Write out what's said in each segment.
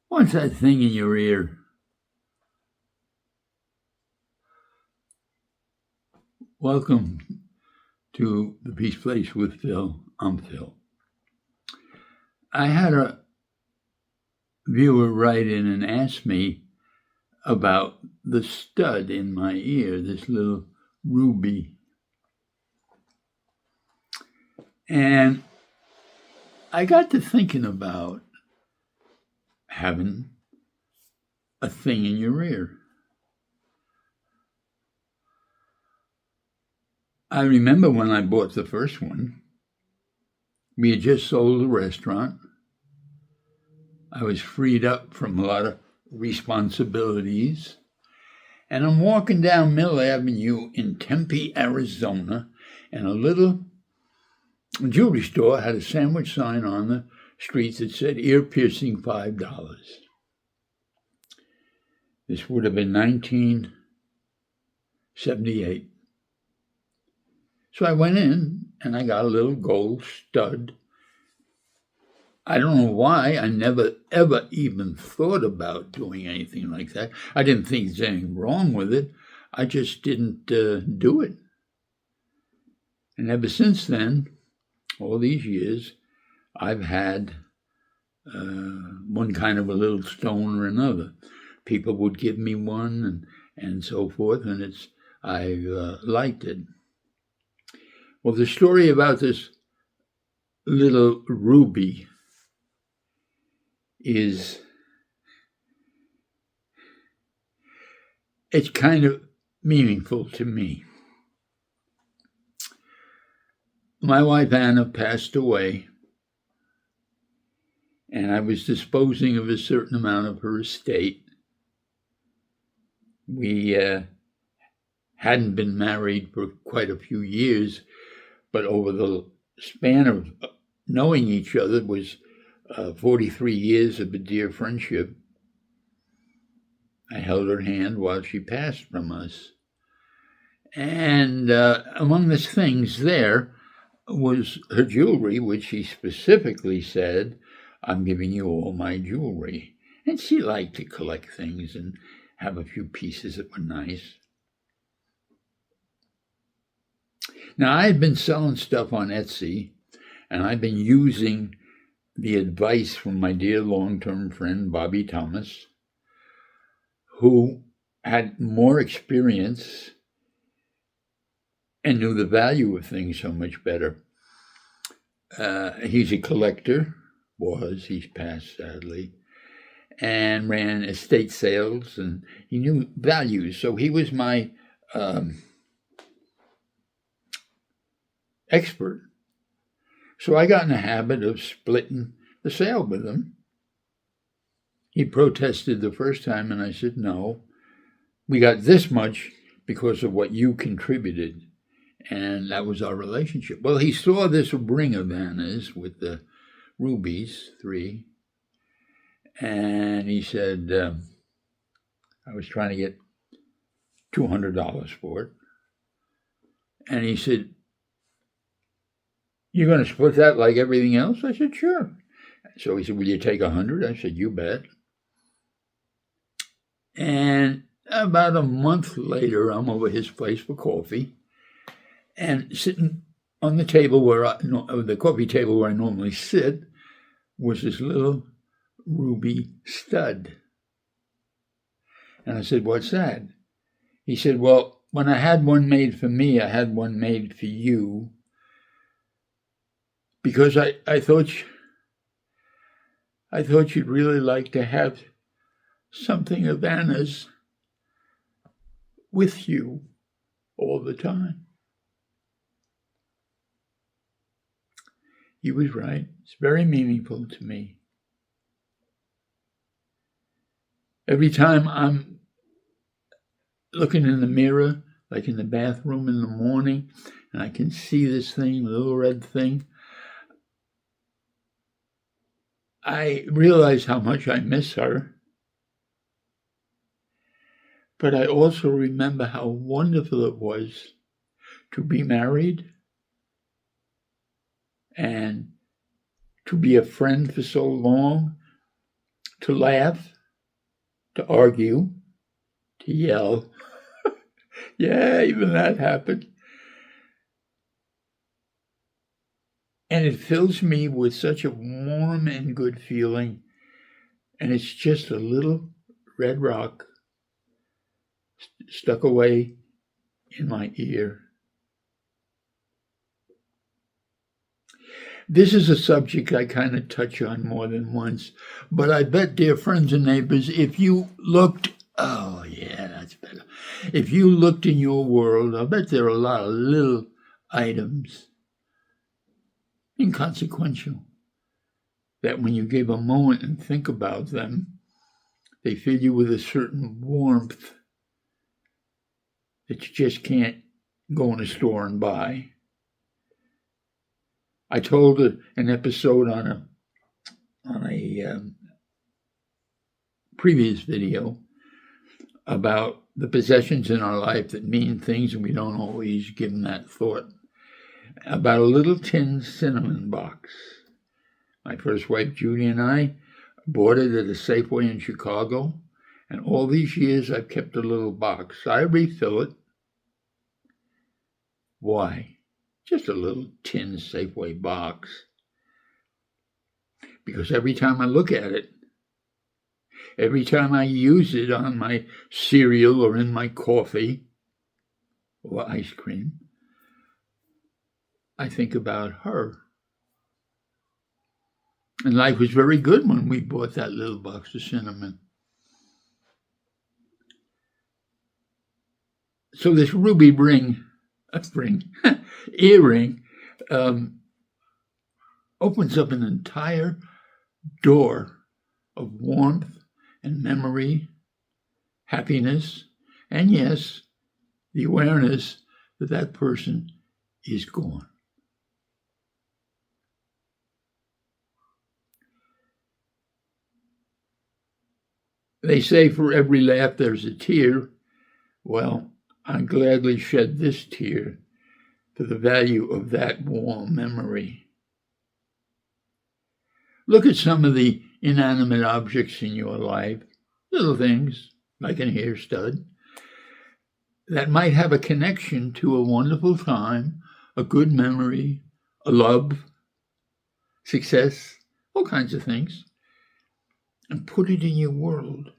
What's that thing in your ear? Welcome to The Peace Place with Phil. I'm Phil. I had a viewer write in and ask me about the stud in my ear, this little ruby. And I got to thinking about having a thing in your ear. I remember when I bought the first one, we had just sold a restaurant. I was freed up from a lot of responsibilities. And I'm walking down Mill Avenue in Tempe, Arizona, and a little jewelry store had a sandwich sign on the street that said, ear piercing $5. This would have been 1978. So I went in and I got a little gold stud. I don't know why. I never, ever even thought about doing anything like that. I didn't think there's anything wrong with it. I just didn't do it. And ever since then, all these years, I've had one kind of a little stone or another. People would give me one and so forth, and I liked it. Well, the story about this little ruby it's kind of meaningful to me. My wife Anna passed away, and I was disposing of a certain amount of her estate. We hadn't been married for quite a few years, but over the span of knowing each other was 43 years of a dear friendship. I held her hand while she passed from us. And among the things there was her jewelry, which she specifically said, I'm giving you all my jewelry. And she liked to collect things and have a few pieces that were nice. Now, I had been selling stuff on Etsy, and I've been using the advice from my dear long-term friend, Bobby Thomas, who had more experience and knew the value of things so much better. He's a collector, he's passed sadly, and ran estate sales, and he knew values. So he was my expert. So I got in the habit of splitting the sale with him. He protested the first time, and I said, no, we got this much because of what you contributed. And that was our relationship. Well, he saw this ring of Anna's with the rubies, 3. And he said, I was trying to get $200 for it. And he said, you're going to split that like everything else? I said, sure. So he said, will you take 100? I said, you bet. And about a month later, I'm over his place for coffee, and sitting on the table the coffee table where I normally sit, was this little ruby stud. And I said, what's that? He said, well, when I had one made for me, I had one made for you, because I thought you'd really like to have something of Anna's with you all the time. He was right. It's very meaningful to me. Every time I'm looking in the mirror, like in the bathroom in the morning, and I can see this thing, the little red thing, I realize how much I miss her. But I also remember how wonderful it was to be married and to be a friend for so long, to laugh, to argue, to yell. Yeah, even that happened. And it fills me with such a warm and good feeling. And it's just a little red rock stuck away in my ear. This is a subject I kind of touch on more than once, but I bet, dear friends and neighbors, if you looked, oh yeah, that's better. If you looked in your world, I bet there are a lot of little items, inconsequential, that when you give a moment and think about them, they fill you with a certain warmth that you just can't go in a store and buy. I told an episode on a previous video about the possessions in our life that mean things and we don't always give them that thought. About a little tin cinnamon box. My first wife, Judy, and I bought it at a Safeway in Chicago, and all these years I've kept a little box. I refill it. Why? Just a little tin Safeway box. Because every time I look at it, every time I use it on my cereal or in my coffee or ice cream, I think about her. And life was very good when we bought that little box of cinnamon. So this ruby earring, opens up an entire door of warmth and memory, happiness, and yes, the awareness that that person is gone. They say for every laugh there's a tear. Well, I gladly shed this tear for the value of that warm memory. Look at some of the inanimate objects in your life, little things like an hair stud, that might have a connection to a wonderful time, a good memory, a love, success, all kinds of things, and put it in your world.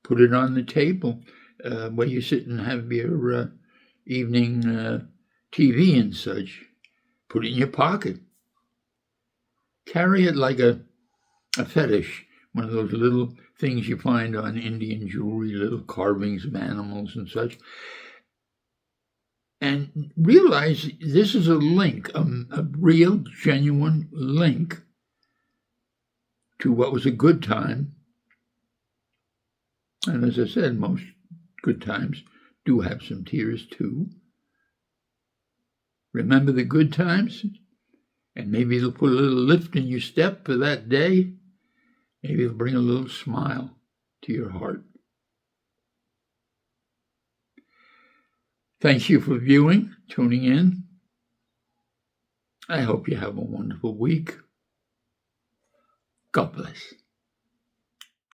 Put it on the table where you sit and have your evening TV and such. Put it in your pocket. Carry it like a fetish, one of those little things you find on Indian jewelry, little carvings of animals and such. And realize this is a link, a real, genuine link to what was a good time. And as I said, most good times do have some tears too. Remember the good times, and maybe it'll put a little lift in your step for that day. Maybe it'll bring a little smile to your heart. Thank you for viewing, tuning in. I hope you have a wonderful week. God bless.